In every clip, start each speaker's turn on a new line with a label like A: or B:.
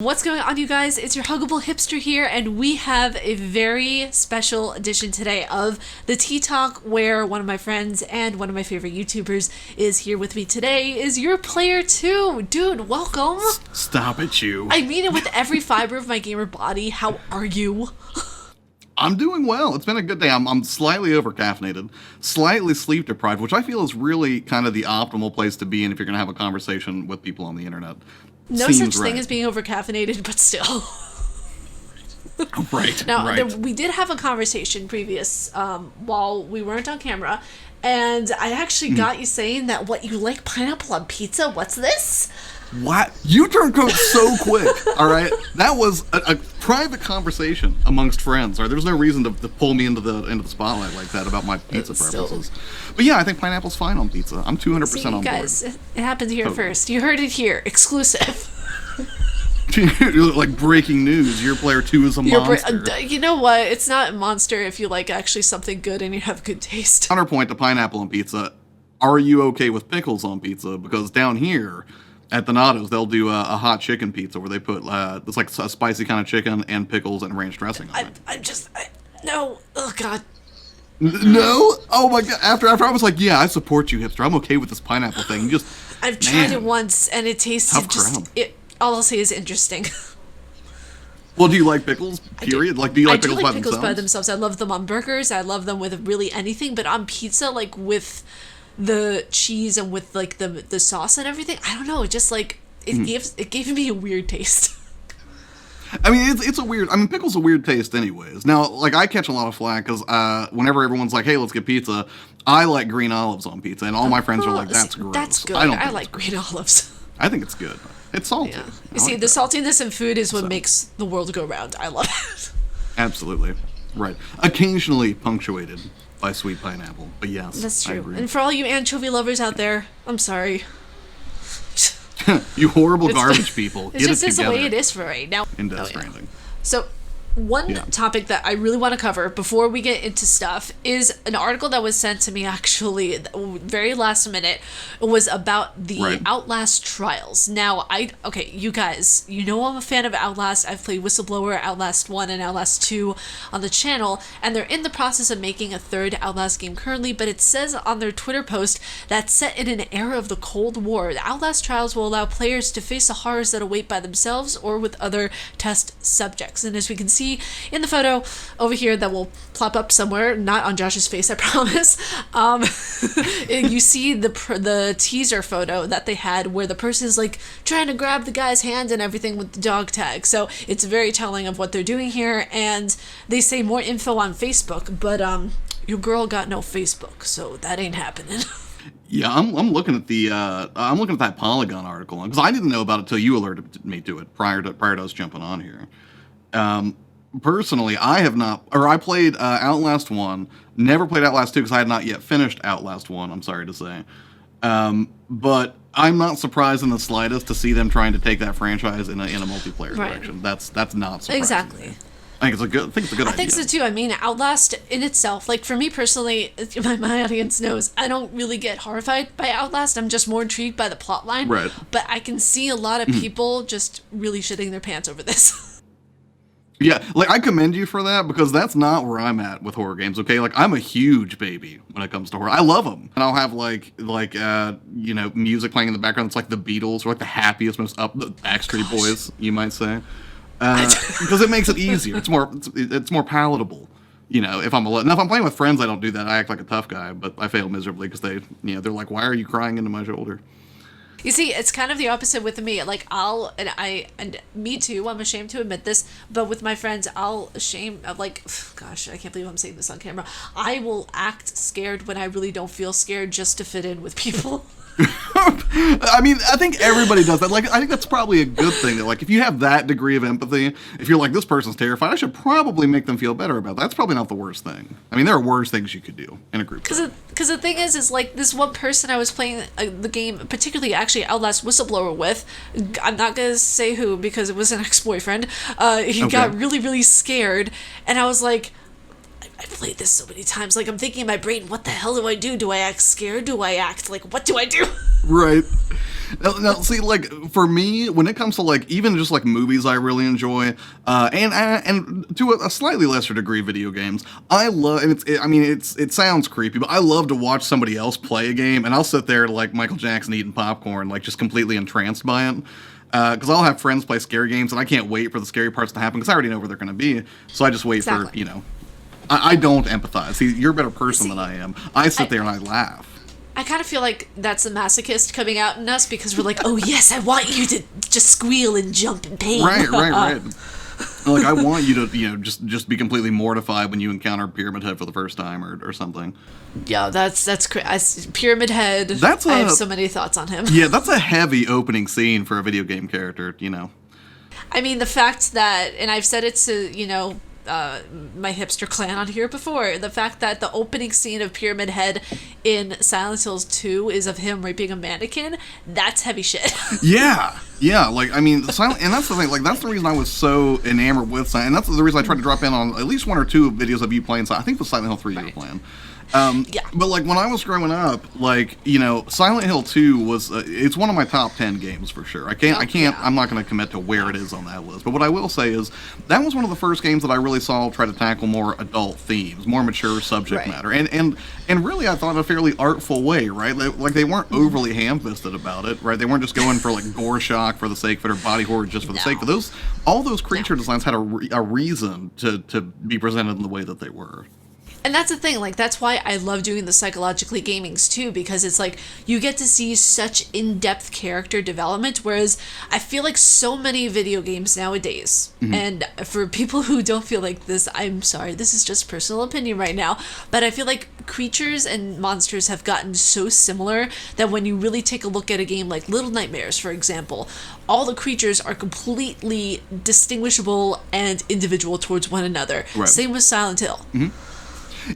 A: What's going on, you guys? It's your Huggable Hipster here, and we have a very special edition today of the Tea Talk, where one of my friends and one of my favorite YouTubers is here with me today. Is YourPlayerTwo. Dude, welcome.
B: Stop it, you.
A: I mean it with every fiber of my gamer body. How are you?
B: I'm doing well. It's been a good day. I'm slightly over-caffeinated, slightly sleep-deprived, which I feel is really kind of the optimal place to be in if you're going to have a conversation with people on the internet.
A: No such thing as being over-caffeinated, but still.
B: Right.
A: Now,
B: right.
A: We did have a conversation previous while we weren't on camera, and I actually got you saying that, what, you like pineapple on pizza? What's this?
B: What? You turned code so quick, all right? That was a private conversation amongst friends. Right? There was no reason to pull me into the spotlight like that about my pizza preferences. But yeah, I think pineapple's fine on pizza. I'm 200% on board.
A: Guys, it happened here first. You heard it here. Exclusive.
B: Like breaking news, YourPlayerTwo is a monster.
A: You know what? It's not a monster if you like actually something good and you have good taste.
B: Counterpoint to pineapple on pizza, are you okay with pickles on pizza? Because down here at the Natos, they'll do a hot chicken pizza where they put, it's like a spicy kind of chicken and pickles and ranch dressing on it.
A: No. Oh, God.
B: No? Oh, my God. After I was like, yeah, I support you, hipster. I'm okay with this pineapple thing.
A: I've tried it once, and it tasted all I'll say is interesting.
B: Well, do you like pickles, period? Do you like pickles by themselves?
A: I do like pickles by themselves. I love them on burgers. I love them with really anything. But on pizza, like, with the cheese and with, like, the sauce and everything, I don't know. It just, like, it gave me a weird taste.
B: I mean, it's a weird... I mean, pickle's a weird taste anyways. Now, like, I catch a lot of flack because whenever everyone's like, hey, let's get pizza, I like green olives on pizza. And all my friends are like, that's gross.
A: That's good. I like green olives.
B: I think it's good. It's salty.
A: Yeah. You see, the saltiness in food is what makes the world go round. I love it.
B: Absolutely. Right. Occasionally punctuated by sweet pineapple. But yes,
A: that's true.
B: I agree.
A: And for all you anchovy lovers out there, I'm sorry.
B: You horrible garbage people.
A: It's just the way it is for right now.
B: In Death Stranding.
A: So, one topic that I really want to cover before we get into stuff is an article that was sent to me actually very last minute. It was about the Outlast trials. Now, you guys, you know I'm a fan of Outlast. I've played Whistleblower, Outlast 1, and Outlast 2 on the channel, and they're in the process of making a third Outlast game currently, but it says on their Twitter post that set in an era of the Cold War, the Outlast trials will allow players to face the horrors that await by themselves or with other test subjects. And as we can see in the photo over here that will plop up somewhere, not on Josh's face, I promise, you see the teaser photo that they had where the person is like trying to grab the guy's hand and everything with the dog tag. So it's very telling of what they're doing here, and they say more info on Facebook, but your girl got no Facebook, so that ain't happening.
B: Yeah, I'm looking at that Polygon article because I didn't know about it till you alerted me to it prior to us jumping on here. Personally, I played Outlast 1, never played Outlast 2 because I had not yet finished Outlast 1, I'm sorry to say. But I'm not surprised in the slightest to see them trying to take that franchise in a multiplayer direction. That's not surprising.
A: Exactly.
B: I think it's a good idea.
A: I think so too. I mean, Outlast in itself, like for me personally, my audience knows I don't really get horrified by Outlast. I'm just more intrigued by the plot line.
B: Right.
A: But I can see a lot of people just really shitting their pants over this.
B: Yeah, like, I commend you for that, because that's not where I'm at with horror games, okay? Like, I'm a huge baby when it comes to horror. I love them. And I'll have, music playing in the background. It's like the Beatles, or like the happiest, most the Backstreet Boys, you might say. Because it makes it easier. It's more palatable, if I'm alone. Now, if I'm playing with friends, I don't do that. I act like a tough guy, but I fail miserably, because they're like, why are you crying into my shoulder?
A: You see, it's kind of the opposite with me. Like, and me too, I'm ashamed to admit this, but with my friends, gosh, I can't believe I'm saying this on camera. I will act scared when I really don't feel scared just to fit in with people.
B: I mean, I think everybody does that. Like, I think that's probably a good thing. That, like, if you have that degree of empathy, if you're like, this person's terrified, I should probably make them feel better about that. That's probably not the worst thing. I mean, there are worse things you could do in a group.
A: Because the thing is like, this one person I was playing the game, particularly actually Outlast Whistleblower with, I'm not going to say who because it was an ex-boyfriend, he got really, really scared, and I was like, I've played this so many times. Like, I'm thinking in my brain, what the hell do I do? Do I act scared? Do I act, like, what do I do?
B: Right. Now, see, like for me, when it comes to like even just like movies, I really enjoy, and to a slightly lesser degree, video games. I love, and it sounds creepy, but I love to watch somebody else play a game, and I'll sit there like Michael Jackson eating popcorn, like just completely entranced by it. Because I'll have friends play scary games, and I can't wait for the scary parts to happen because I already know where they're going to be. So I just wait for, I don't empathize. See, you're a better person than I am. I sit there and I laugh.
A: I kind of feel like that's a masochist coming out in us because we're like, oh yes, I want you to just squeal and jump in pain.
B: Right. Like I want you to, just be completely mortified when you encounter Pyramid Head for the first time or something.
A: Yeah, that's Pyramid Head. I have so many thoughts on him.
B: Yeah, that's a heavy opening scene for a video game character.
A: I mean, the fact that, and I've said it to my hipster clan on here before, the fact that the opening scene of Pyramid Head in Silent Hills 2 is of him raping a mannequin, that's heavy shit. Yeah, like, I mean, and that's the thing, like, that's the reason I was so enamored with Silent, and that's the reason I tried to drop in on at least one or two videos of you playing Silent, I think it was Silent Hill 3 you were playing. But like when I was growing up, like, Silent Hill 2 was it's one of my top 10 games for sure. I'm not going to commit to where it is on that list. But what I will say is that was one of the first games that I really saw try to tackle more adult themes, more mature subject matter. And really I thought in a fairly artful way, right? Like they weren't overly ham-fisted about it, right? They weren't just going for like gore shock for the sake of it or body horror just for the sake of it. All those creature designs had a reason to be presented in the way that they were. And that's the thing, like, that's why I love doing the psychologically gamings, too, because it's like, you get to see such in-depth character development, whereas I feel like so many video games nowadays, and for people who don't feel like this, I'm sorry, this is just personal opinion right now, but I feel like creatures and monsters have gotten so similar that when you really take a look at a game like Little Nightmares, for example, all the creatures are completely distinguishable and individual towards one another. Right. Same with Silent Hill.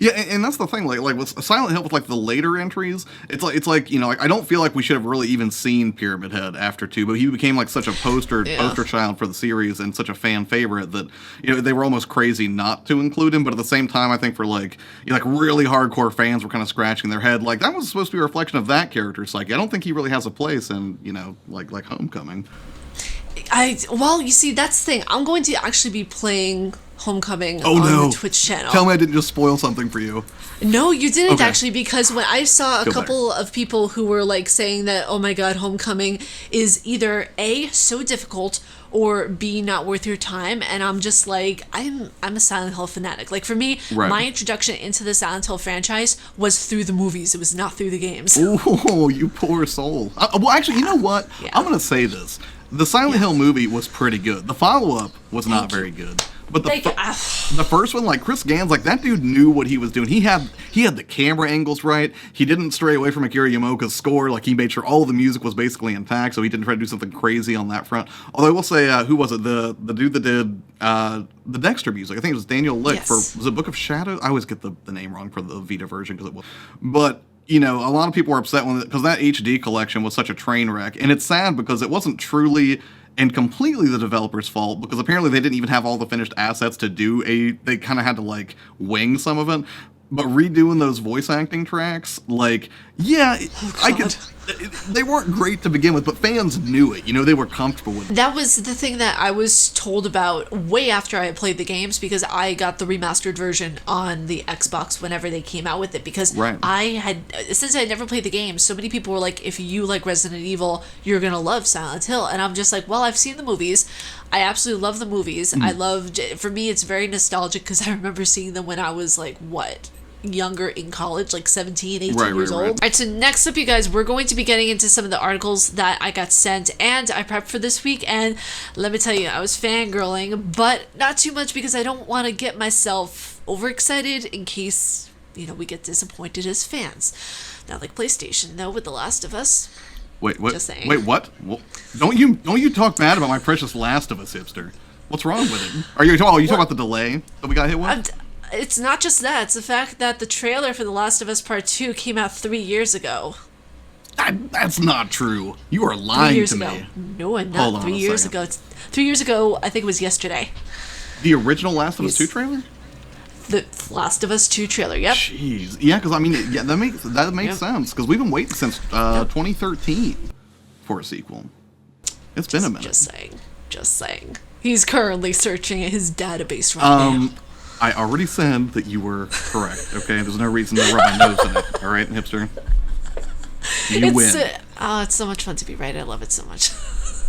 B: Yeah, and that's the thing. Like with Silent Hill, with like the later entries, it's like I don't feel like we should have really even seen Pyramid Head after 2, but he became like such a poster child for the series and such a fan favorite that they were almost crazy not to include him. But at the same time, I think for like really hardcore fans were kind of scratching their head. Like that was supposed to be a reflection of that character's psyche. I don't think he really has a place in like Homecoming.
A: Well, you see, that's the thing. I'm going to actually be playing Homecoming on the Twitch channel.
B: Tell me I didn't just spoil something for you.
A: No, you didn't actually, because when I saw a couple of people who were like saying that, oh my god, Homecoming is either A, so difficult, or B, not worth your time, and I'm just like, I'm a Silent Hill fanatic. Like for me, my introduction into the Silent Hill franchise was through the movies. It was not through the games.
B: Oh, you poor soul. Well, actually, you know what? Yeah. I'm going to say this. The Silent Hill movie was pretty good. The follow-up was not very good. But the first one, like Chris Gans, like that dude knew what he was doing. He had the camera angles right. He didn't stray away from Akira Yamaoka's score. Like he made sure all of the music was basically intact, so he didn't try to do something crazy on that front. Although I will say, who was it? The dude that did the Dexter music. I think it was Daniel Lick for was it Book of Shadows? I always get the name wrong for the Vita version because it was. But a lot of people were upset because that HD collection was such a train wreck, and it's sad because it wasn't truly and completely the developer's fault, because apparently they didn't even have all the finished assets to do they kind of had to like wing some of it. But redoing those voice acting tracks, like, they weren't great to begin with, but fans knew it. They were comfortable with it.
A: That was the thing that I was told about way after I had played the games, because I got the remastered version on the Xbox whenever they came out with it, because since I never played the game, so many people were like, if you like Resident Evil, you're going to love Silent Hill. And I'm just like, well, I've seen the movies. I absolutely love the movies. For me, it's very nostalgic because I remember seeing them when I was like, younger in college, like 17, 18 years old. All right, so next up, you guys, we're going to be getting into some of the articles that I got sent and I prepped for this week, and let me tell you, I was fangirling, but not too much because I don't want to get myself overexcited in case, we get disappointed as fans. Not like PlayStation, though, with The Last of Us.
B: Wait, what?
A: Just saying.
B: Wait, what? Well, don't you talk bad about my precious Last of Us, hipster. What's wrong with it? Are you talking about the delay that we got hit with?
A: It's not just that. It's the fact that the trailer for The Last of Us Part 2 came out 3 years ago.
B: That's not true. You are lying to me.
A: No, I'm not. 3 years ago. 3 years ago, I think it was yesterday.
B: The original Last of Us 2 trailer?
A: The Last of Us 2 trailer, yep.
B: Jeez. Yeah, because, that makes sense. Because we've been waiting since 2013. for a sequel. It's been a minute.
A: Just saying. He's currently searching his database right now.
B: I already said that you were correct, okay? There's no reason to rub my nose in it, all right, hipster? You win.
A: It's so much fun to be right. I love it so much.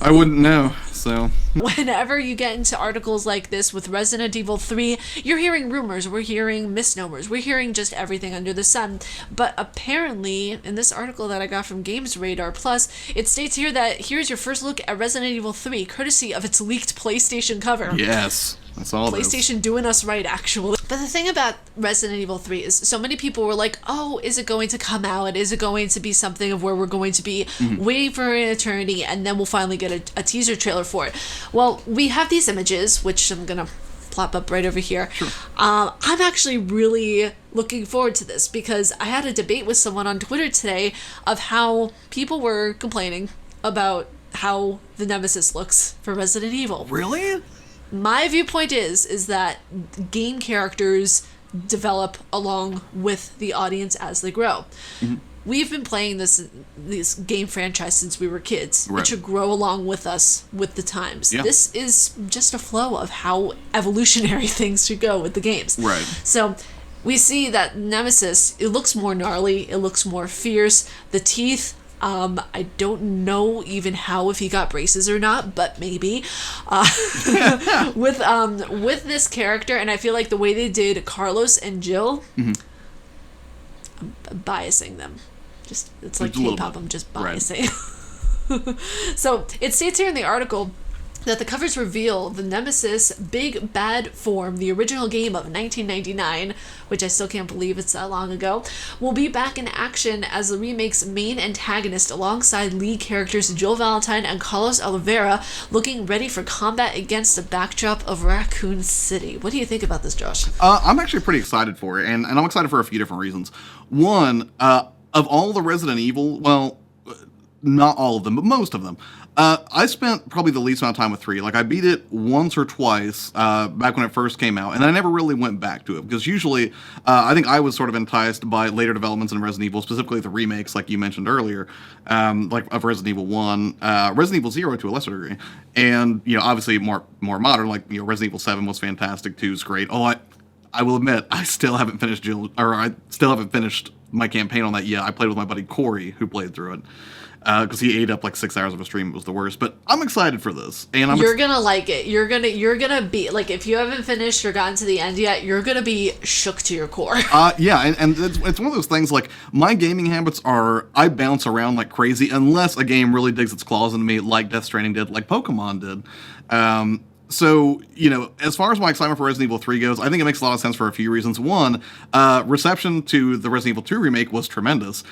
B: I wouldn't know, so...
A: Whenever you get into articles like this with Resident Evil 3, you're hearing rumors, we're hearing misnomers, we're hearing just everything under the sun. But apparently, in this article that I got from Games Radar Plus, it states here that here's your first look at Resident Evil 3, courtesy of its leaked PlayStation cover.
B: Yes. That's all
A: PlayStation doing us right, actually. But the thing about Resident Evil 3 is so many people were like, oh, is it going to come out? Is it going to be something of where we're going to be waiting for an eternity and then we'll finally get a teaser trailer for it? Well, we have these images, which I'm going to plop up right over here.
B: Sure.
A: I'm actually really looking forward to this because I had a debate with someone on Twitter today of how people were complaining about how the Nemesis looks for Resident Evil.
B: Really?
A: My viewpoint is that game characters develop along with the audience as they grow. Mm-hmm. We've been playing this game franchise since we were kids. Right. It should grow along with us with the times. Yeah. This is just a flow of how evolutionary things should go with the games.
B: Right.
A: So we see that Nemesis, it looks more gnarly, it looks more fierce. The teeth, I don't know even how if he got braces or not, but maybe. With this character, and I feel like the way they did Carlos and Jill, I'm biasing them. It's like K-pop, I'm just biasing. Right. So it states here in the article that the covers reveal the Nemesis Big Bad form, the original game of 1999, which I still can't believe it's that long ago, will be back in action as the remake's main antagonist alongside lead characters Jill Valentine and Carlos Oliveira, looking ready for combat against the backdrop of Raccoon City. What do you think about this, Josh?
B: I'm actually pretty excited for it, and I'm excited for a few different reasons. One, of all the Resident Evil, well, not all of them, but most of them, I spent probably the least amount of time with 3. Like, I beat it once or twice back when it first came out, and I never really went back to it, because usually I think I was sort of enticed by later developments in Resident Evil, specifically the remakes, like you mentioned earlier, like of Resident Evil 1, Resident Evil 0 to a lesser degree, and, you know, obviously more modern, like, you know, Resident Evil 7 was fantastic, 2 is great. Oh, I will admit, I still haven't finished I still haven't finished my campaign on that yet. I played with my buddy Corey, who played through it. Because he ate up like 6 hours of a stream. It was the worst. But I'm excited for this. And
A: you're gonna like it. You're gonna be like, if you haven't finished or gotten to the end yet, you're gonna be shook to your core.
B: Yeah, and it's one of those things, like, my gaming habits are, I bounce around like crazy unless a game really digs its claws into me, like Death Stranding did, like Pokemon did. So, you know, as far as my excitement for Resident Evil 3 goes, I think it makes a lot of sense for a few reasons. One, reception to the Resident Evil 2 remake was tremendous.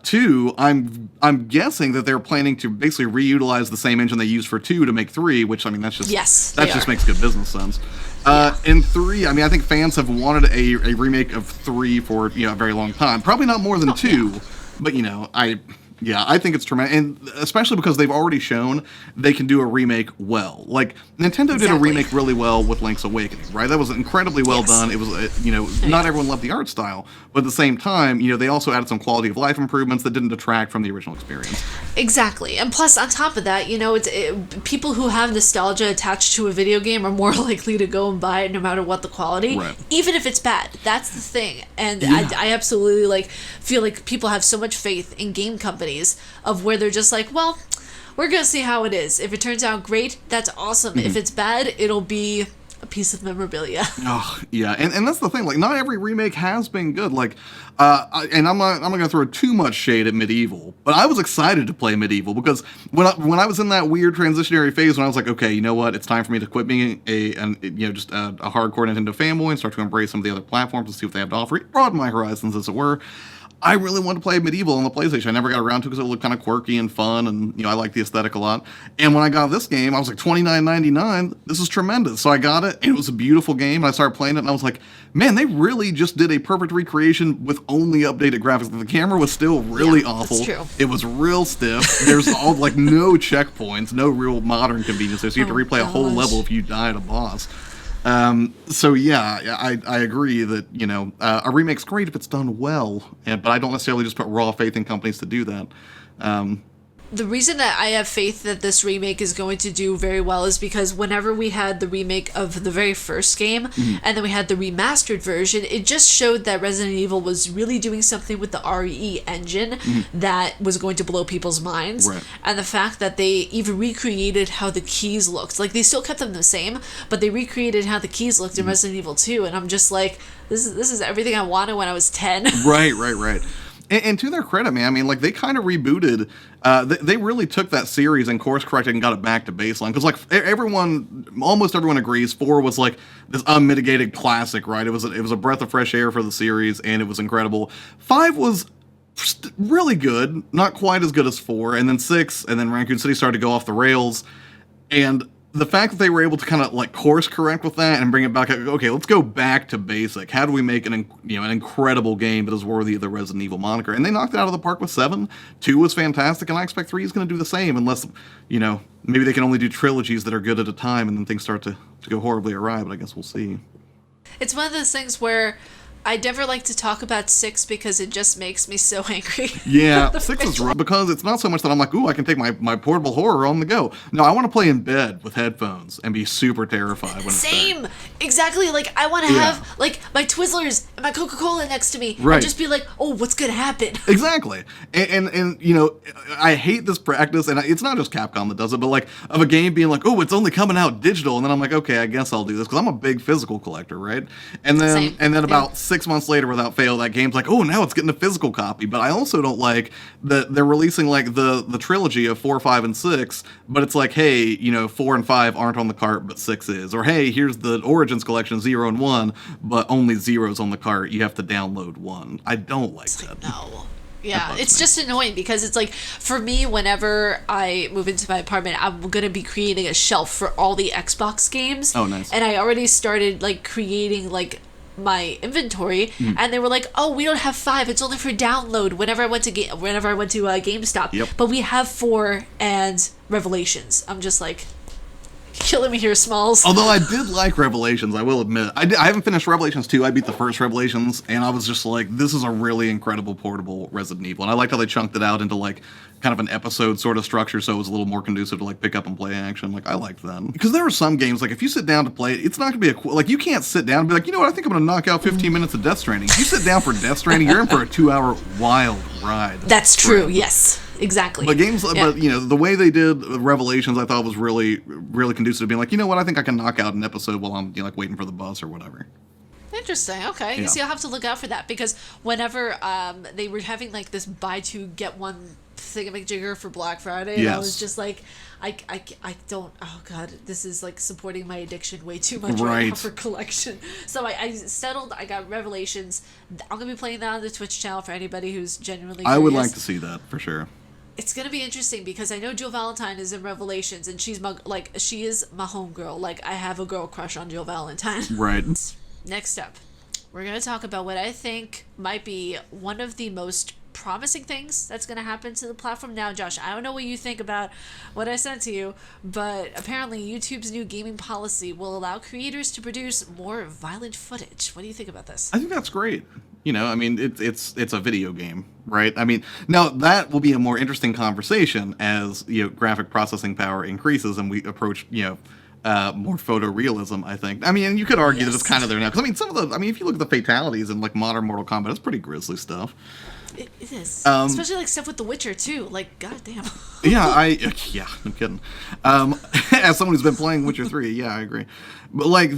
B: 2, I'm guessing that they're planning to basically reutilize the same engine they used for 2 to make 3, which, I mean, that just makes good business sense. And 3, I mean, I think fans have wanted a remake of 3 for, you know, a very long time. Probably not more than 2, but, you know, I think it's tremendous, and especially because they've already shown they can do a remake well. Like, Nintendo did a remake really well with Link's Awakening, right? That was incredibly well done. It was, you know, not everyone loved the art style, but at the same time, you know, they also added some quality of life improvements that didn't detract from the original experience.
A: Exactly, and plus, on top of that, you know, people who have nostalgia attached to a video game are more likely to go and buy it no matter what the quality, even if it's bad. That's the thing, and I absolutely, like, feel like people have so much faith in game companies of where they're just like, well, we're gonna see how it is. If it turns out great, that's awesome. If it's bad, it'll be a piece of memorabilia.
B: Oh, yeah, and that's the thing. Like, not every remake has been good. Like, and I'm not gonna throw too much shade at Medieval, but I was excited to play Medieval because when I was in that weird transitionary phase when I was like, okay, you know what, it's time for me to quit being a hardcore Nintendo fanboy and start to embrace some of the other platforms and see what they have to offer, broaden my horizons, as it were. I really wanted to play Medieval on the PlayStation. I never got around to it because it looked kind of quirky and fun, and, you know, I like the aesthetic a lot. And when I got this game, I was like, $29.99. This is tremendous. So I got it, and it was a beautiful game. And I started playing it, and I was like, man, they really just did a perfect recreation with only updated graphics. The camera was still really awful. That's true. It was real stiff. There's like no checkpoints, no real modern convenience there. So you have to replay a whole level if you die at a boss. So yeah, I agree that, you know, a remake's great if it's done well, but I don't necessarily just put raw faith in companies to do that.
A: the reason that I have faith that this remake is going to do very well is because whenever we had the remake of the very first game and then we had the remastered version, it just showed that Resident Evil was really doing something with the RE engine that was going to blow people's minds.
B: Right.
A: And the fact that they even recreated how the keys looked. Like, they still kept them the same, but they recreated how the keys looked in Resident Evil 2, and I'm just like, this is everything I wanted when I was 10.
B: Right. And to their credit, man, I mean, like, they kind of rebooted. They really took that series and course corrected and got it back to baseline. Because, like, almost everyone agrees, 4 was like this unmitigated classic, right? It was a breath of fresh air for the series, and it was incredible. 5 was really good, not quite as good as 4, and then 6, and then Raccoon City started to go off the rails, and the fact that they were able to kind of like course correct with that and bring it back, okay, let's go back to basic. How do we make an incredible game that is worthy of the Resident Evil moniker? And they knocked it out of the park with 7. 2 was fantastic, and I expect 3 is going to do the same, unless, maybe they can only do trilogies that are good at a time, and then things start to go horribly awry, but I guess we'll see.
A: It's one of those things where I never like to talk about 6 because it just makes me so angry.
B: Yeah, 6 is rough because it's not so much that I'm like, ooh, I can take my portable horror on the go. No, I want to play in bed with headphones and be super terrified when it's
A: Same! Exactly, like, I want to have, like, my Twizzlers and my Coca-Cola next to me and just be like, oh, what's gonna happen?
B: Exactly. And I hate this practice, and it's not just Capcom that does it, but, like, of a game being like, oh, it's only coming out digital, and then I'm like, okay, I guess I'll do this, because I'm a big physical collector, right? And then about 6 months later, without fail, that game's like, oh, now it's getting a physical copy. But I also don't like that they're releasing like the trilogy of 4, 5, and 6, but it's like, hey, 4 and 5 aren't on the cart, but 6 is. Or hey, here's the Origins collection, 0 and 1, but only 0's on the cart. You have to download 1. I don't like that.
A: No. Yeah, it's just annoying because it's like, for me, whenever I move into my apartment, I'm going to be creating a shelf for all the Xbox games.
B: Oh, nice.
A: And I already started like creating like my inventory, and they were like, oh, we don't have 5, it's only for download whenever I went to GameStop.
B: Yep.
A: But we have 4 and Revelations. I'm just like, killing me here, Smalls.
B: Although I did like Revelations, I will admit. I haven't finished Revelations 2. I beat the first Revelations, and I was just like, this is a really incredible portable Resident Evil. And I liked how they chunked it out into like kind of an episode sort of structure, so it was a little more conducive to like pick up and play action. Like, I liked that. Because there are some games, like if you sit down to play it, it's not going to be like, you can't sit down and be like, you know what, I think I'm going to knock out 15 minutes of Death Stranding. If you sit down for Death Stranding, you're in for a 2-hour wild ride.
A: That's true, yes. Exactly.
B: But but the way they did Revelations, I thought was really, really conducive to being like, you know what, I think I can knock out an episode while I'm like waiting for the bus or whatever.
A: Interesting. Okay.
B: Yeah.
A: You see, I'll have to look out for that, because whenever they were having like this buy 2 get 1 thingamajigger for Black Friday,
B: yes.
A: I was just like, I don't. Oh God, this is like supporting my addiction way too much right now for collection. So I settled. I got Revelations. I'm gonna be playing that on the Twitch channel for anybody who's genuinely curious.
B: I would like to see that for sure.
A: It's gonna be interesting because I know Jill Valentine is in Revelations, and she is my homegirl. Like, I have a girl crush on Jill Valentine.
B: Right.
A: Next up, we're going to talk about what I think might be one of the most promising things that's going to happen to the platform. Now, Josh, I don't know what you think about what I sent to you, but apparently YouTube's new gaming policy will allow creators to produce more violent footage. What do you think about this?
B: I think that's great. I mean, it's a video game, right? I mean, now that will be a more interesting conversation as, graphic processing power increases and we approach, more photorealism, I think. I mean, you could argue that it's kind of there now. Because, if you look at the fatalities in, like, modern Mortal Kombat, it's pretty grisly stuff.
A: It is. Especially, like, stuff with The Witcher, too. Like, goddamn.
B: Yeah, no kidding. As someone who's been playing Witcher 3, yeah, I agree. But, like,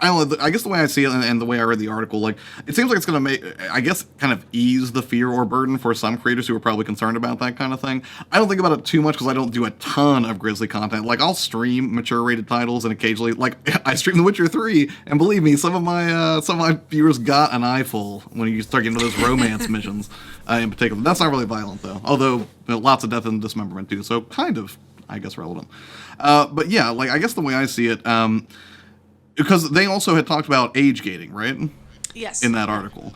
B: I don't know, I guess the way I see it and the way I read the article, like, it seems like it's going to make, I guess, kind of ease the fear or burden for some creators who are probably concerned about that kind of thing. I don't think about it too much because I don't do a ton of grisly content. Like, I'll stream mature-rated titles, and occasionally, like, I stream The Witcher 3, and believe me, some of my viewers got an eyeful when you start getting into those romance missions in particular. That's not really violent, though, although lots of death and dismemberment, too, so kind of, I guess, relevant. But yeah, like, I guess the way I see it, because they also had talked about age gating, right?
A: Yes.
B: In that article.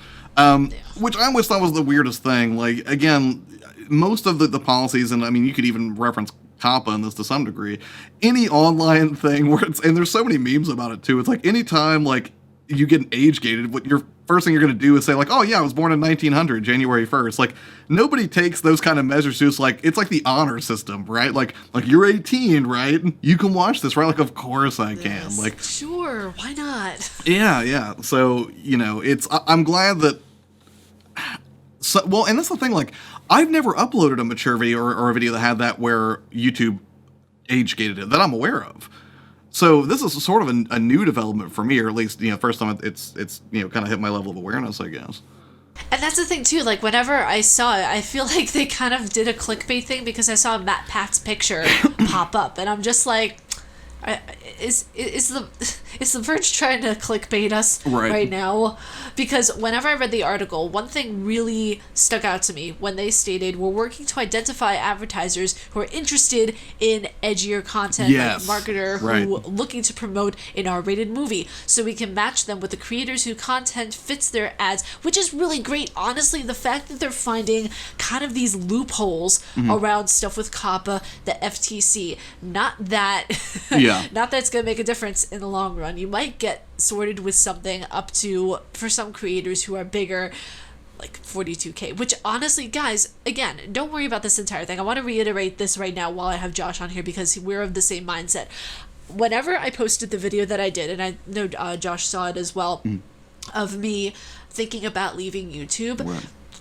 B: Which I always thought was the weirdest thing. Like, again, most of the policies, and I mean, you could even reference Kappa in this to some degree, any online thing where and there's so many memes about it too, it's like anytime, like, you get age gated, what your first thing you're going to do is say like, oh yeah, I was born in 1900, January 1st. Like nobody takes those kind of measures. It's like the honor system, right? Like you're 18, right? You can watch this, right? Like, of course I can. Like,
A: sure, why not?
B: Yeah. So, I'm glad that. So, well, and that's the thing. Like, I've never uploaded a mature video or a video that had that where YouTube age gated it that I'm aware of. So this is sort of a new development for me, or at least, first time it's kind of hit my level of awareness, I guess.
A: And that's the thing too, like whenever I saw it, I feel like they kind of did a clickbait thing because I saw Matt Pat's picture pop up, and I'm just like, is the Verge trying to clickbait us right now? Because whenever I read the article, one thing really stuck out to me when they stated, we're working to identify advertisers who are interested in edgier content, like marketer who looking to promote an R-rated movie, so we can match them with the creators whose content fits their ads, which is really great. Honestly, the fact that they're finding kind of these loopholes around stuff with COPPA, the FTC, not that it's going to make a difference in the long run. You might get sorted with something up to, for some creators who are bigger, like 42K, which honestly, guys, again, don't worry about this entire thing. I want to reiterate this right now while I have Josh on here because we're of the same mindset. Whenever I posted the video that I did, and I know Josh saw it as well, of me thinking about leaving YouTube,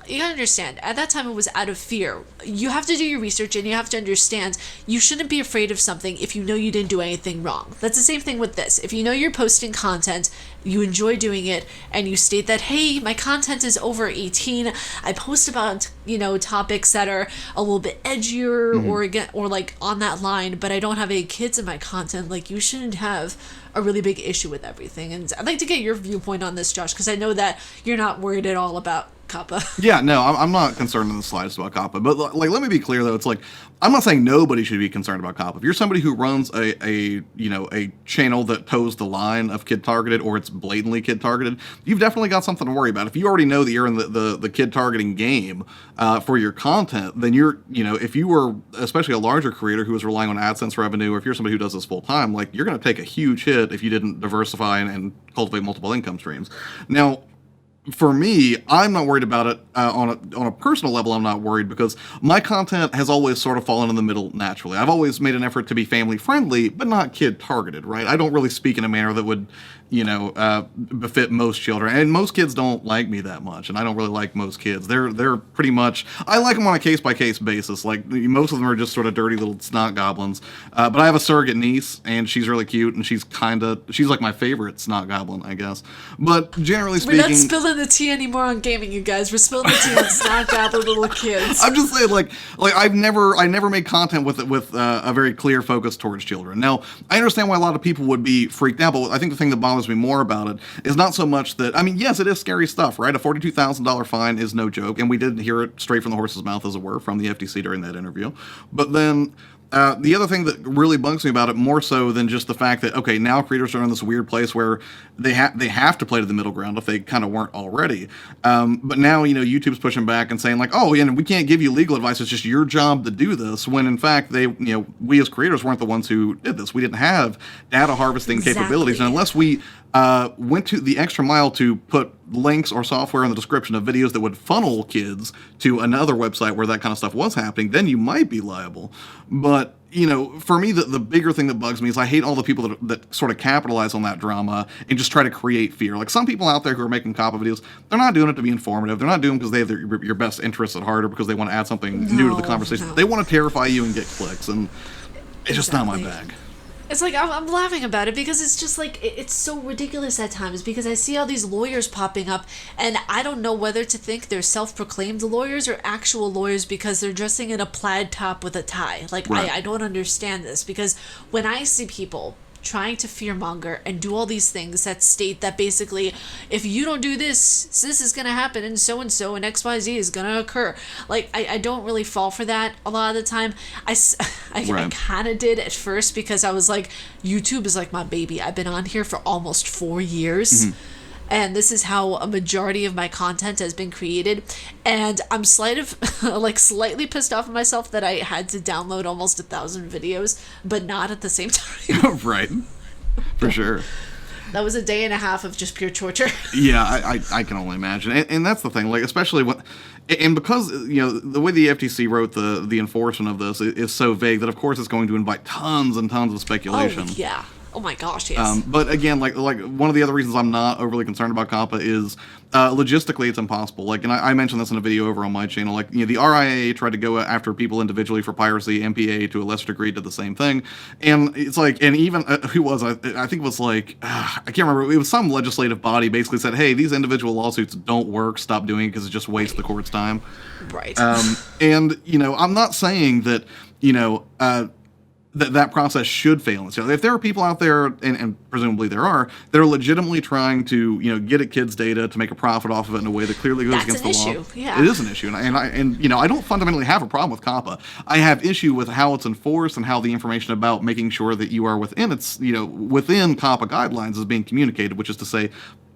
A: you gotta understand, at that time it was out of fear. You have to do your research and you have to understand you shouldn't be afraid of something if you know you didn't do anything wrong. That's the same thing with this. If you know you're posting content, you enjoy doing it, and you state that, hey, my content is over 18, I post about, topics that are a little bit edgier or like on that line, but I don't have any kids in my content, like you shouldn't have a really big issue with everything. And I'd like to get your viewpoint on this, Josh, because I know that you're not worried at all about COPPA.
B: Yeah, no, I'm not concerned in the slightest about COPPA. But like, let me be clear though. It's like, I'm not saying nobody should be concerned about COPPA. If you're somebody who runs a channel that toes the line of kid targeted, or it's blatantly kid targeted, you've definitely got something to worry about. If you already know that you're in the kid targeting game for your content, then if you were especially a larger creator who is relying on AdSense revenue, or if you're somebody who does this full time, like you're going to take a huge hit if you didn't diversify and cultivate multiple income streams. Now, for me, I'm not worried about it on a personal level. I'm not worried because my content has always sort of fallen in the middle naturally. I've always made an effort to be family friendly, but not kid targeted, right? I don't really speak in a manner that would, befit most children, and most kids don't like me that much, and I don't really like most kids. They're pretty much, I like them on a case by case basis. Like most of them are just sort of dirty little snot goblins. But I have a surrogate niece, and she's really cute, and she's like my favorite snot goblin, I guess. But generally speaking,
A: we're not spilling the tea anymore on gaming, you guys. We're spilling the tea on snot goblin little kids.
B: I'm just saying, like I never made content with a very clear focus towards children. Now, I understand why a lot of people would be freaked out, but I think the thing that bothers me more about it is not so much that, I mean, yes, it is scary stuff, right? A $42,000 fine is no joke, and we did hear it straight from the horse's mouth, as it were, from the FTC during that interview. But then the other thing that really bugs me about it, more so than just the fact that, okay, now creators are in this weird place where they have to play to the middle ground if they kind of weren't already. But now, YouTube's pushing back and saying like, oh, we can't give you legal advice. It's just your job to do this. When in fact, we as creators weren't the ones who did this. We didn't have data harvesting capabilities. And unless we went to the extra mile to put links or software in the description of videos that would funnel kids to another website where that kind of stuff was happening, then you might be liable. But, for me, the bigger thing that bugs me is I hate all the people that sort of capitalize on that drama and just try to create fear. Like some people out there who are making COPPA videos, they're not doing it to be informative. They're not doing it because they have your best interests at heart or because they want to add something new to the conversation. No. They want to terrify you and get clicks, and it's just not my bag.
A: It's like, I'm laughing about it because it's just like, it's so ridiculous at times because I see all these lawyers popping up and I don't know whether to think they're self-proclaimed lawyers or actual lawyers because they're dressing in a plaid top with a tie. Like, right. I don't understand this because when I see people trying to fearmonger and do all these things that state that basically if you don't do this is going to happen and so and XYZ is going to occur. Like, I don't really fall for that a lot of the time. I kind of did at first because I was like, YouTube is like my baby. I've been on here for almost 4 years. Mm-hmm. And this is how a majority of my content has been created. And I'm slightly pissed off at myself that I had to download almost 1,000 videos, but not at the same time.
B: Right. For sure.
A: That was a day and a half of just pure torture.
B: Yeah, I can only imagine. And that's the thing, like, especially when, and because, you know, the way the FTC wrote the enforcement of this is so vague that, of course, it's going to invite tons and tons of speculation.
A: Oh, yeah. Oh my gosh, yes.
B: But again, like one of the other reasons I'm not overly concerned about COPPA is logistically it's impossible. Like, and I mentioned this in a video over on my channel. Like, you know, the RIAA tried to go after people individually for piracy. MPA to a lesser degree did the same thing, and it's like, and even who was I think it was like I can't remember. It was some legislative body basically said, hey, these individual lawsuits don't work. Stop doing it because it just wastes the court's time.
A: Right.
B: And you know, I'm not saying that, you know, that process should fail. So if there are people out there, and presumably there are, that are legitimately trying to, you know, get at kids' data to make a profit off of it in a way that clearly goes against the law,
A: yeah.
B: It is an issue. And you know, I don't fundamentally have a problem with COPPA. I have issue with how it's enforced and how the information about making sure that you are within its, you know, within COPPA guidelines is being communicated, which is to say,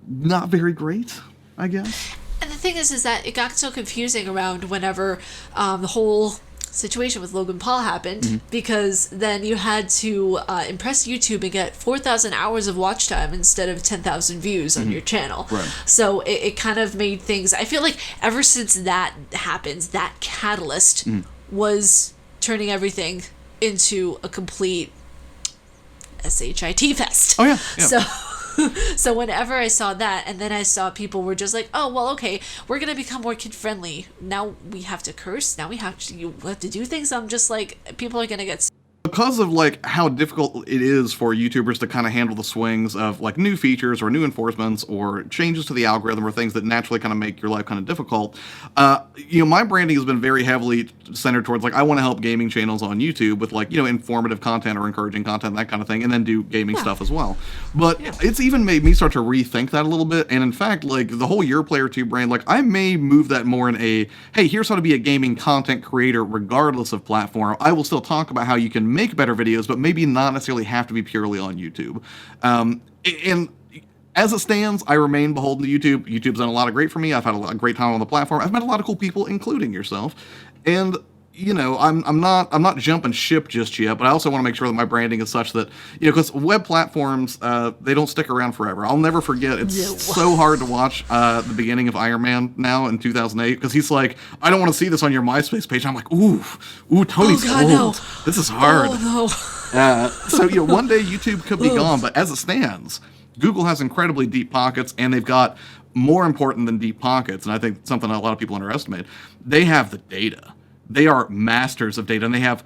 B: not very great, I guess.
A: And the thing is that it got so confusing around whenever the whole situation with Logan Paul happened, because then you had to impress YouTube and get 4,000 hours of watch time instead of 10,000 views on your channel.
B: Right.
A: So it kind of made things, I feel like ever since that happened, that catalyst was turning everything into a complete SHIT fest.
B: Oh, yeah.
A: So whenever I saw that, and then I saw people were just like, oh, well, okay, we're going to become more kid-friendly. Now we have to curse. Now you have to do things. I'm just like, people are going to get...
B: Because of, like, how difficult it is for YouTubers to kind of handle the swings of, like, new features or new enforcements or changes to the algorithm or things that naturally kind of make your life kind of difficult, you know, my branding has been very heavily centered towards, like, I want to help gaming channels on YouTube with, like, you know, informative content or encouraging content, that kind of thing, and then do gaming stuff as well. But it's even made me start to rethink that a little bit, and in fact, like, the whole YourPlayerTwo brand, like, I may move that more in a, hey, here's how to be a gaming content creator regardless of platform. I will still talk about how you can make better videos, but maybe not necessarily have to be purely on YouTube. And as it stands, I remain beholden to YouTube. YouTube's done a lot of great for me. I've had a great time on the platform. I've met a lot of cool people, including yourself. And you know, I'm not jumping ship just yet, but I also want to make sure that my branding is such that, you know, because web platforms, they don't stick around forever. I'll never forget, it's so hard to watch the beginning of Iron Man now in 2008, because he's like, I don't want to see this on your MySpace page. I'm like, ooh, Tony's old. No. This is hard.
A: Oh, no.
B: So, you know, one day YouTube could be gone, but as it stands, Google has incredibly deep pockets, and they've got more important than deep pockets, and I think something a lot of people underestimate. They have the data. They are masters of data, and they have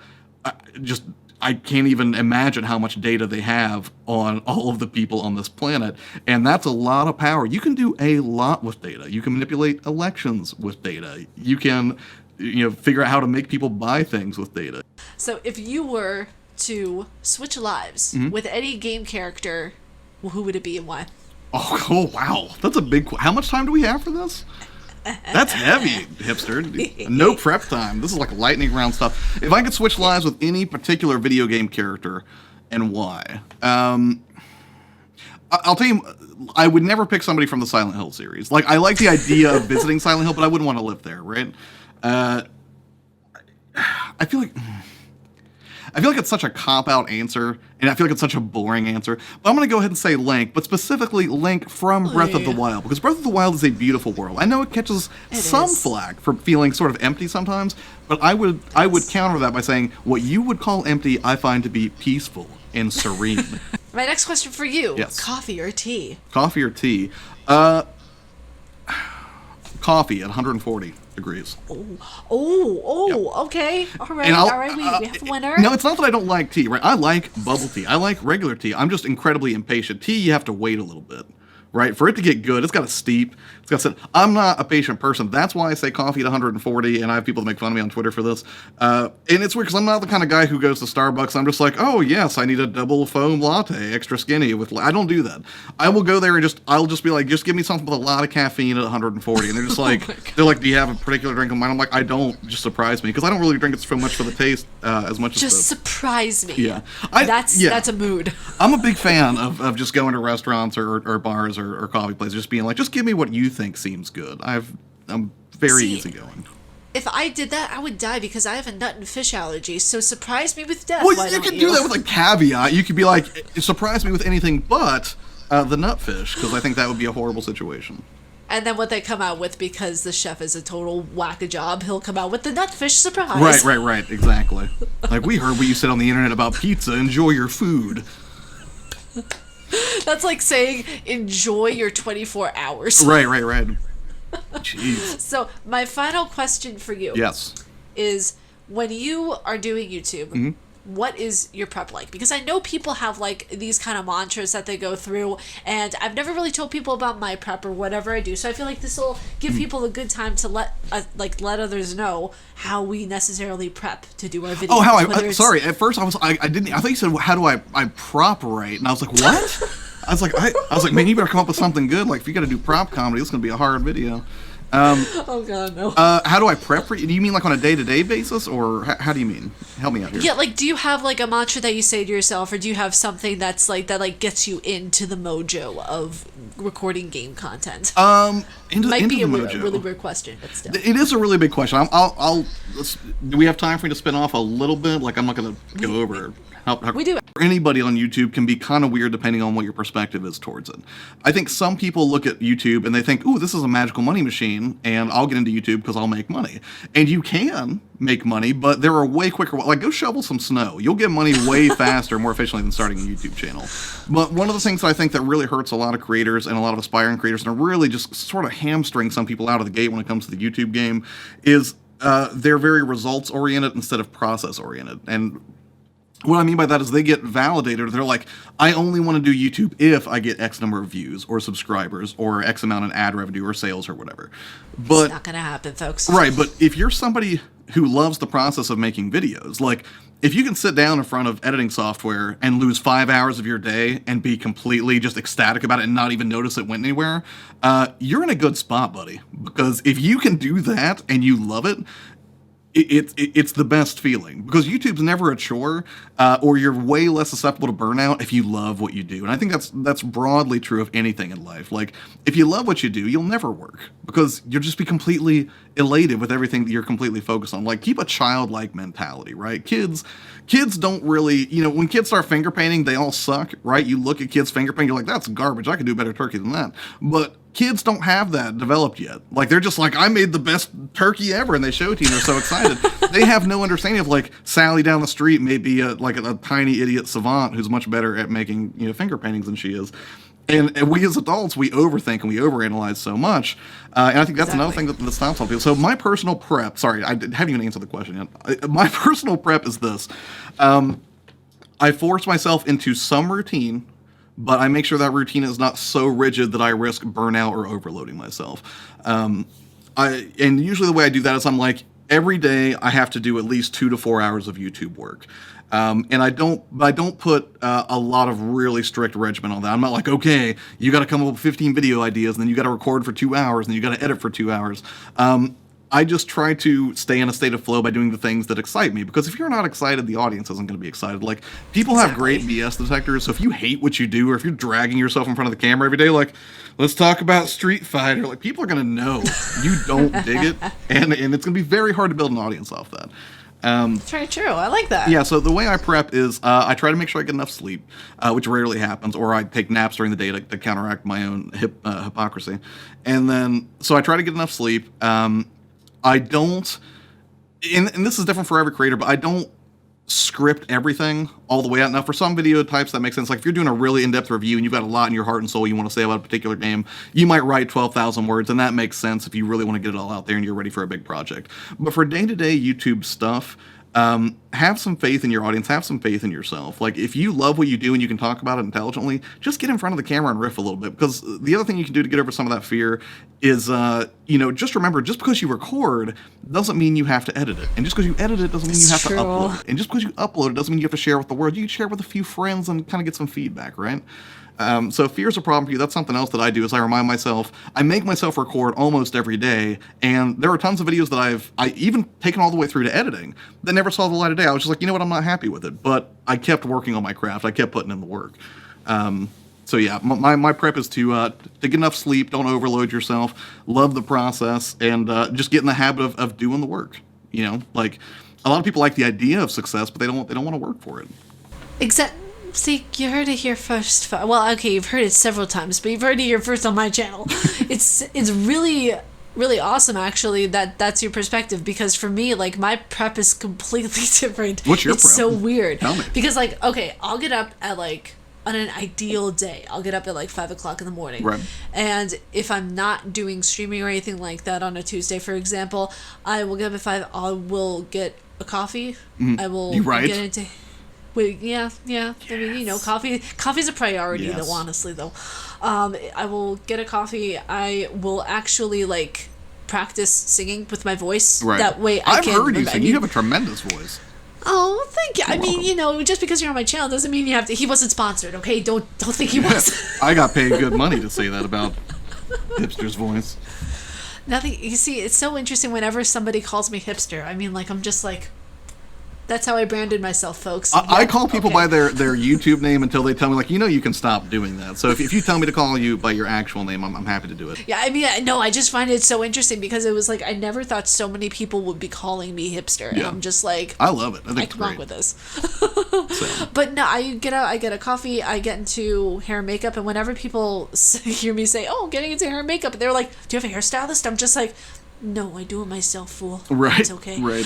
B: I can't even imagine how much data they have on all of the people on this planet, and that's a lot of power. You can do a lot with data. You can manipulate elections with data. You can, you know, figure out how to make people buy things with data.
A: So if you were to switch lives with any game character, who would it be and why?
B: Oh wow, that's a big. How much time do we have for this? That's heavy, hipster. No prep time. This is like lightning round stuff. If I could switch lives with any particular video game character, and why? I'll tell you, I would never pick somebody from the Silent Hill series. Like, I like the idea of visiting Silent Hill, but I wouldn't want to live there, right? I feel like it's such a cop-out answer, and I feel like it's such a boring answer. But I'm going to go ahead and say Link, but specifically Link from Breath of the Wild, because Breath of the Wild is a beautiful world. I know it catches some flack for feeling sort of empty sometimes, but I would counter that by saying what you would call empty, I find to be peaceful and serene.
A: My next question for you:
B: yes.
A: Coffee or tea?
B: Coffee or tea? Coffee at 140 degrees.
A: Okay. All right. We have a winner.
B: No, it's not that I don't like tea, right? I like bubble tea. I like regular tea. I'm just incredibly impatient. Tea, you have to wait a little bit, right? For it to get good, it's got to steep. It's got to sit. I'm not a patient person. That's why I say coffee at 140, and I have people that make fun of me on Twitter for this. And it's weird, because I'm not the kind of guy who goes to Starbucks. I'm just like, oh, yes, I need a double foam latte, extra skinny. I don't do that. I will go there and I'll just be like, just give me something with a lot of caffeine at 140. And they're just like, they're like, do you have a particular drink in mind? I'm like, I don't. Just surprise me, because I don't really drink it so much for the taste as much as
A: just surprise me.
B: Yeah.
A: That's a mood.
B: I'm a big fan of just going to restaurants or bars or coffee places, just being like, just give me what you think seems good. I'm very easygoing.
A: If I did that, I would die, because I have a nut and fish allergy. So surprise me with death.
B: Well, you can do that with a caveat. You could be like, surprise me with anything but The nutfish, because I think that would be a horrible situation.
A: And then what they come out with, because the chef is a total whack-a-job, he'll come out with the nutfish surprise.
B: Right, exactly. Like, we heard what you said on the internet about pizza. Enjoy your food.
A: That's like saying, enjoy your 24 hours.
B: Right. Jeez.
A: So, my final question for you is, when you are doing YouTube, what is your prep like? Because I know people have like these kind of mantras that they go through, and I've never really told people about my prep or whatever I do. So I feel like this will give people a good time to let others know how we necessarily prep to do our videos.
B: Oh, how sorry. At first I didn't. I thought you said how do I prop right, and I was like, what? I was like, man, you better come up with something good. Like, if you got to do prop comedy, it's gonna be a hard video.
A: Oh god, no.
B: How do I prep for you? Do you mean like on a day-to-day basis, or how do you mean? Help me out here.
A: Yeah, like, do you have like a mantra that you say to yourself, or do you have something that's like that gets you into the mojo of recording game content? Might be a really weird question, but still.
B: It is a really big question. Do we have time for me to spin off a little bit? Like, I'm not going to go over.
A: We do.
B: Anybody on YouTube can be kind of weird depending on what your perspective is towards it. I think some people look at YouTube and they think, ooh, this is a magical money machine, and I'll get into YouTube because I'll make money. And you can make money, but there are way quicker, like, go shovel some snow. You'll get money way faster, more efficiently than starting a YouTube channel. But one of the things that I think that really hurts a lot of creators and a lot of aspiring creators, and really just sort of hamstring some people out of the gate when it comes to the YouTube game, is they're very results-oriented instead of process-oriented. And what I mean by that is they get validated. They're like, I only want to do YouTube if I get X number of views or subscribers or X amount in ad revenue or sales or whatever. But
A: it's not going to happen, folks.
B: Right, but if you're somebody who loves the process of making videos, like, if you can sit down in front of editing software and lose 5 hours of your day and be completely just ecstatic about it and not even notice it went anywhere, you're in a good spot, buddy. Because if you can do that and you love it, it's the best feeling, because YouTube's never a chore, or you're way less susceptible to burnout if you love what you do. And I think that's broadly true of anything in life. Like, if you love what you do, you'll never work, because you'll just be completely elated with everything that you're completely focused on. Like, keep a childlike mentality, right? Kids don't really, when kids start finger painting, they all suck, right? You look at kids finger painting, you're like, that's garbage. I could do a better turkey than that. But kids don't have that developed yet. Like, they're just like, I made the best turkey ever, and they show it to you, and they're so excited. They have no understanding of, like, Sally down the street may be a tiny idiot savant who's much better at making, finger paintings than she is. And we as adults, we overthink and we overanalyze so much. And I think that's another thing that stops all people. So my personal prep, sorry, I haven't even answered the question yet. My personal prep is this. I force myself into some routine, but I make sure that routine is not so rigid that I risk burnout or overloading myself. And usually the way I do that is I'm like, every day I have to do at least 2 to 4 hours of YouTube work. And I don't put a lot of really strict regimen on that. I'm not like, okay, you got to come up with 15 video ideas, and then you got to record for 2 hours, and then you got to edit for 2 hours. I just try to stay in a state of flow by doing the things that excite me, because if you're not excited, the audience isn't going to be excited. Like, people have great BS detectors, so if you hate what you do, or if you're dragging yourself in front of the camera every day, like, let's talk about Street Fighter, like, people are going to know you don't dig it, and it's going to be very hard to build an audience off that.
A: It's very true. I like that.
B: Yeah, so the way I prep is I try to make sure I get enough sleep, which rarely happens, or I take naps during the day to counteract my own hypocrisy. And then, so I try to get enough sleep. I don't, and this is different for every creator, but I don't script everything all the way out. Now, for some video types, that makes sense. Like, if you're doing a really in-depth review and you've got a lot in your heart and soul you want to say about a particular game, you might write 12,000 words, and that makes sense if you really want to get it all out there and you're ready for a big project. But for day-to-day YouTube stuff, have some faith in your audience, have some faith in yourself. Like, if you love what you do and you can talk about it intelligently, just get in front of the camera and riff a little bit, because the other thing you can do to get over some of that fear is, just remember, just because you record doesn't mean you have to edit it. And just because you edit it doesn't mean you have to upload it. And just because you upload it doesn't mean you have to share with the world. You can share with a few friends and kind of get some feedback, right? So fear is a problem for you. That's something else that I do, is I remind myself, I make myself record almost every day, and there are tons of videos that I even taken all the way through to editing that never saw the light of day. I was just like, you know what, I'm not happy with it, but I kept working on my craft. I kept putting in the work. So yeah, my prep is to get enough sleep, don't overload yourself, love the process, and just get in the habit of doing the work. Like, a lot of people like the idea of success, but they don't want to work for it.
A: See, you heard it here first. Well, okay, you've heard it several times, but you've heard it here first on my channel. It's really, really awesome, actually, that's your perspective, because for me, like, my prep is completely different.
B: What's your
A: prep?
B: It's
A: so weird.
B: Tell me.
A: Because, like, okay, I'll get up at, like, on an ideal day, I'll get up at, like, 5 o'clock in the morning.
B: Right.
A: And if I'm not doing streaming or anything like that on a Tuesday, for example, I will get up at 5, I will get a coffee. I will get into... Wait, yeah. I mean, you know, coffee's a priority, though, honestly, though. I will get a coffee. I will actually, like, practice singing with my voice.
B: Right.
A: That way
B: I've heard you sing. You have a tremendous voice.
A: Oh, thank you. I mean, you know, just because you're on my channel doesn't mean you have to. He wasn't sponsored, okay? Don't think he was.
B: I got paid good money to say that about hipster's voice.
A: Nothing. You see, it's so interesting whenever somebody calls me hipster. I mean, like, I'm just like... That's how I branded myself, folks.
B: I call people by their YouTube name until they tell me, like, you can stop doing that. So if you tell me to call you by your actual name, I'm happy to do it.
A: Yeah, I mean, no, I just find it so interesting because it was like, I never thought so many people would be calling me hipster. And I'm just like...
B: I love it. I think it's
A: great.
B: great.
A: Wrong with this.
B: So.
A: But no, I get out, I get a coffee, I get into hair and makeup, and whenever people hear me say, oh, getting into hair and makeup, they're like, do you have a hairstylist? I'm just like... No, I do it myself, fool.
B: Right.
A: It's okay.
B: Right.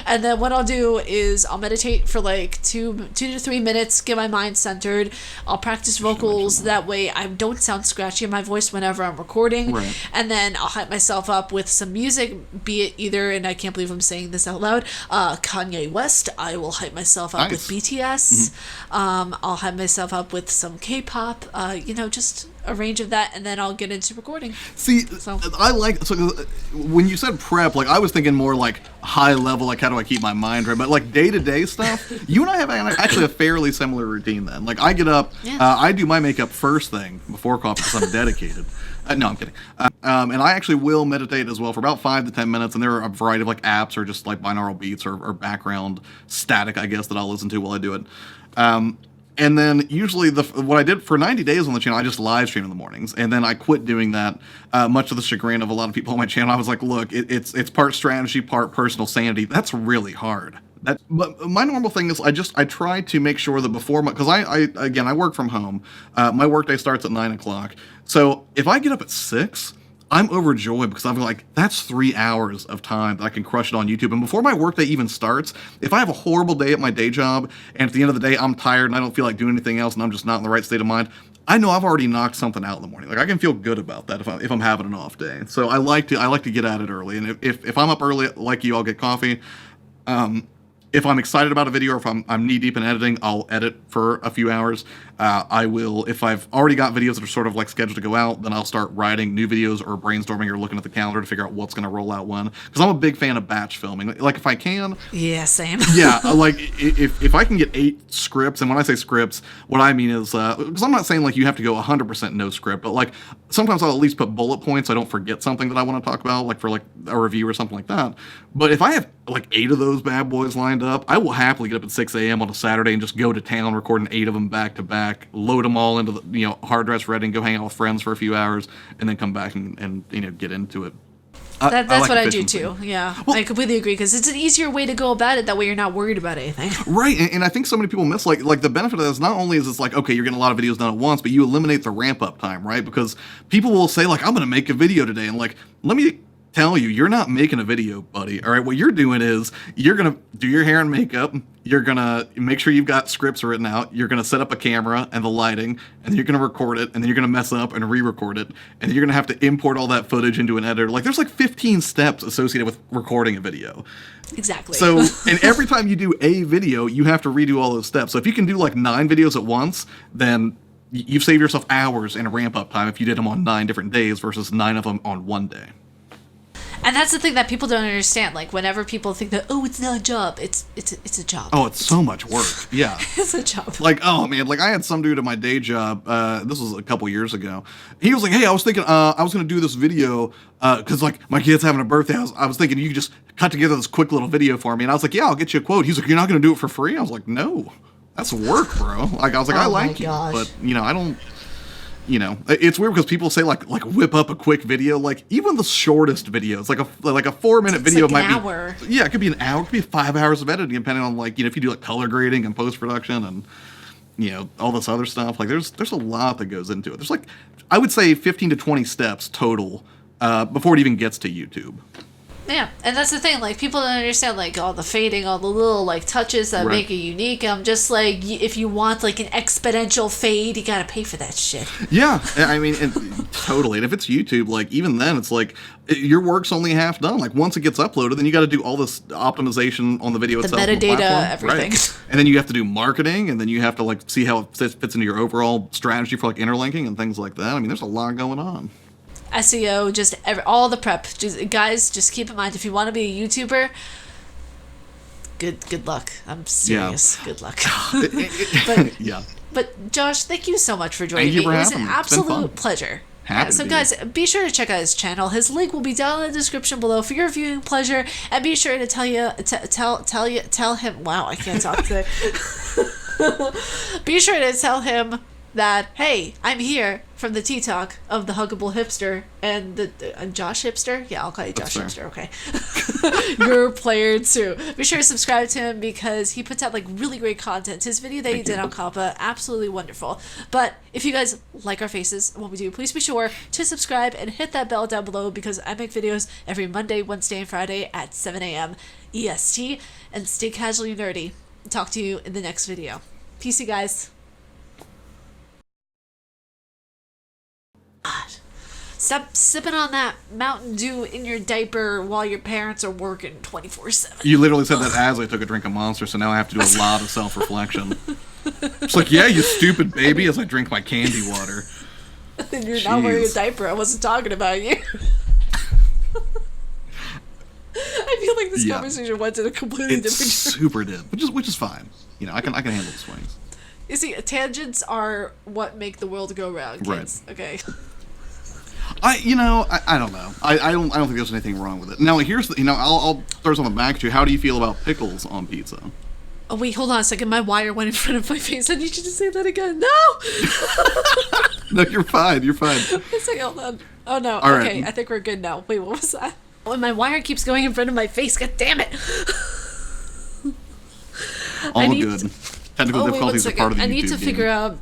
A: And then what I'll do is I'll meditate for like 2 to 3 minutes, get my mind centered. I'll practice vocals. That way I don't sound scratchy in my voice whenever I'm recording.
B: Right.
A: And then I'll hype myself up with some music, be it either, and I can't believe I'm saying this out loud, Kanye West. I will hype myself up with BTS. I'll hype myself up with some K-pop. Just a range of that, and then I'll get into recording.
B: See, I like... So when you said prep, like, I was thinking more like high level, like, how do I keep my mind right? But like day-to-day stuff, you and I have actually a fairly similar routine then. Like, I get up, I do my makeup first thing before coffee because I'm dedicated. No, I'm kidding. And I actually will meditate as well for about 5 to 10 minutes, and there are a variety of like apps or just like binaural beats or background static, I guess, that I'll listen to while I do it. And then usually what I did for 90 days on the channel, I just live stream in the mornings. And then I quit doing that, much to the chagrin of a lot of people on my channel. I was like, look, it's part strategy, part personal sanity. That's really hard. But my normal thing is I try to make sure that before because I work from home. My workday starts at 9 o'clock. So if I get up at 6, I'm overjoyed because I'm like, that's 3 hours of time that I can crush it on YouTube. And before my workday even starts, if I have a horrible day at my day job and at the end of the day I'm tired and I don't feel like doing anything else and I'm just not in the right state of mind, I know I've already knocked something out in the morning. Like, I can feel good about that if I'm having an off day. So I like to get at it early. And if I'm up early like you, I'll get coffee. If I'm excited about a video or if I'm knee deep in editing, I'll edit for a few hours. I will, if I've already got videos that are sort of like scheduled to go out, then I'll start writing new videos or brainstorming or looking at the calendar to figure out what's going to roll out when. Because I'm a big fan of batch filming. Like, if I can.
A: Yeah, same.
B: Yeah, like if I can get 8 scripts, and when I say scripts, what I mean is, because I'm not saying like you have to go 100% no script, but like sometimes I'll at least put bullet points so I don't forget something that I want to talk about, like for like a review or something like that. But if I have like 8 of those bad boys lined up, I will happily get up at 6 a.m. on a Saturday and just go to town recording 8 of them back to back, load them all into the hard drive ready and go hang out with friends for a few hours and then come back and get into it.
A: That's like what I do too. Yeah, well, I completely agree because it's an easier way to go about it. That way you're not worried about anything.
B: Right, and I think so many people miss like the benefit of this. Not only is it's like, okay, you're getting a lot of videos done at once, but you eliminate the ramp up time, right? Because people will say like, I'm going to make a video today, and like, let me tell you, you're not making a video, buddy. All right, what you're doing is you're gonna do your hair and makeup. You're gonna make sure you've got scripts written out. You're gonna set up a camera and the lighting, and then you're gonna record it, and then you're gonna mess up and re-record it, and then you're gonna have to import all that footage into an editor. Like, there's like 15 steps associated with recording a video.
A: Exactly.
B: So, and every time you do a video, you have to redo all those steps. So if you can do like 9 videos at once, then you've saved yourself hours in ramp up time if you did them on 9 different days versus 9 of them on one day.
A: And that's the thing that people don't understand. Like, whenever people think that, oh, it's not a job, it's a job.
B: Oh, it's so much work. Yeah.
A: It's a job.
B: Like, oh, man, like, I had some dude at my day job, this was a couple years ago. He was like, hey, I was thinking I was going to do this video because, like, my kid's having a birthday. I was thinking you could just cut together this quick little video for me. And I was like, yeah, I'll get you a quote. He's like, you're not going to do it for free? I was like, no. That's work, bro. Like, I was like, I like you, but, I don't... it's weird because people say like whip up a quick video. Like, even the shortest videos, like a 4-minute video,
A: like an hour.
B: Yeah, it could be an hour, it could be 5 hours of editing, depending on if you do like color grading and post production, and you know, all this other stuff. Like, there's a lot that goes into it. There's like, I would say 15 to 20 steps total before it even gets to YouTube.
A: Yeah, and that's the thing. Like, people don't understand, like, all the fading, all the little, like, touches that make it unique. I'm just like, if you want, like, an exponential fade, you gotta pay for that shit.
B: Yeah, I mean, totally. And if it's YouTube, like, even then, it's like, your work's only half done. Like, once it gets uploaded, then you gotta do all this optimization on the video itself.
A: The metadata, everything.
B: Right. And then you have to do marketing, and then you have to, like, see how it fits into your overall strategy for, like, interlinking and things like that. I mean, there's a lot going on.
A: SEO, just all the prep. Guys, just keep in mind, if you want to be a YouTuber, good luck. I'm serious. Yeah. Good luck. But,
B: yeah.
A: But Josh, thank you so much for joining
B: me. It
A: was an absolute pleasure. So guys, be sure to check out his channel. His link will be down in the description below for your viewing pleasure, and be sure to tell him. Wow, I can't talk today. Be sure to tell him that, hey, I'm here from the Tea Talk of the Huggable Hipster and the Josh Hipster. Yeah, I'll call you Josh Hipster. Okay. YourPlayerTwo. Be sure to subscribe to him because he puts out like really great content. His video that he did on Kappa, absolutely wonderful. But if you guys like our faces and what we do, please be sure to subscribe and hit that bell down below because I make videos every Monday, Wednesday, and Friday at 7 a.m. EST. And stay casually nerdy. Talk to you in the next video. Peace, you guys. God. Stop sipping on that Mountain Dew in your diaper while your parents are working 24/7.
B: You literally said that as I took a drink of Monster, so now I have to do a lot of self-reflection. It's like, yeah, you stupid baby, as I drink my candy water.
A: And you're not wearing a diaper. I wasn't talking about you. I feel like this conversation went in a completely different direction.
B: Super did, which is fine. You know, I can handle the swings.
A: You see, tangents are what make the world go round, kids. Right. Okay.
B: I don't know. I don't think there's anything wrong with it. Now here's the, I'll throw something back to you. How do you feel about pickles on pizza?
A: Oh wait, hold on a second. My wire went in front of my face. I need you to say that again. No.
B: No, you're fine. You're fine.
A: Hold on. Oh no.
B: All
A: okay,
B: right.
A: I think we're good now. Wait, what was that? Oh, my wire keeps going in front of my face. God damn it.
B: All good. Technical difficulties are part of the YouTube
A: I need to
B: game.
A: figure out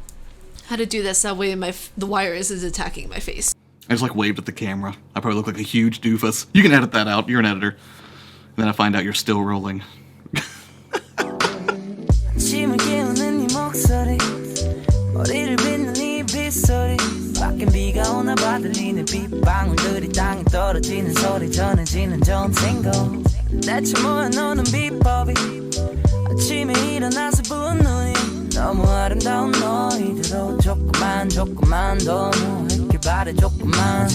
A: how to do this. That way the wire isn't attacking my face.
B: I just like waved at the camera. I probably look like a huge doofus. You can edit that out. You're an editor. And then I find out you're still rolling.
C: 아침에 일어나서 본 눈이 너무 아름다운 너희들로 조금만 더 누워있길 바래 조금만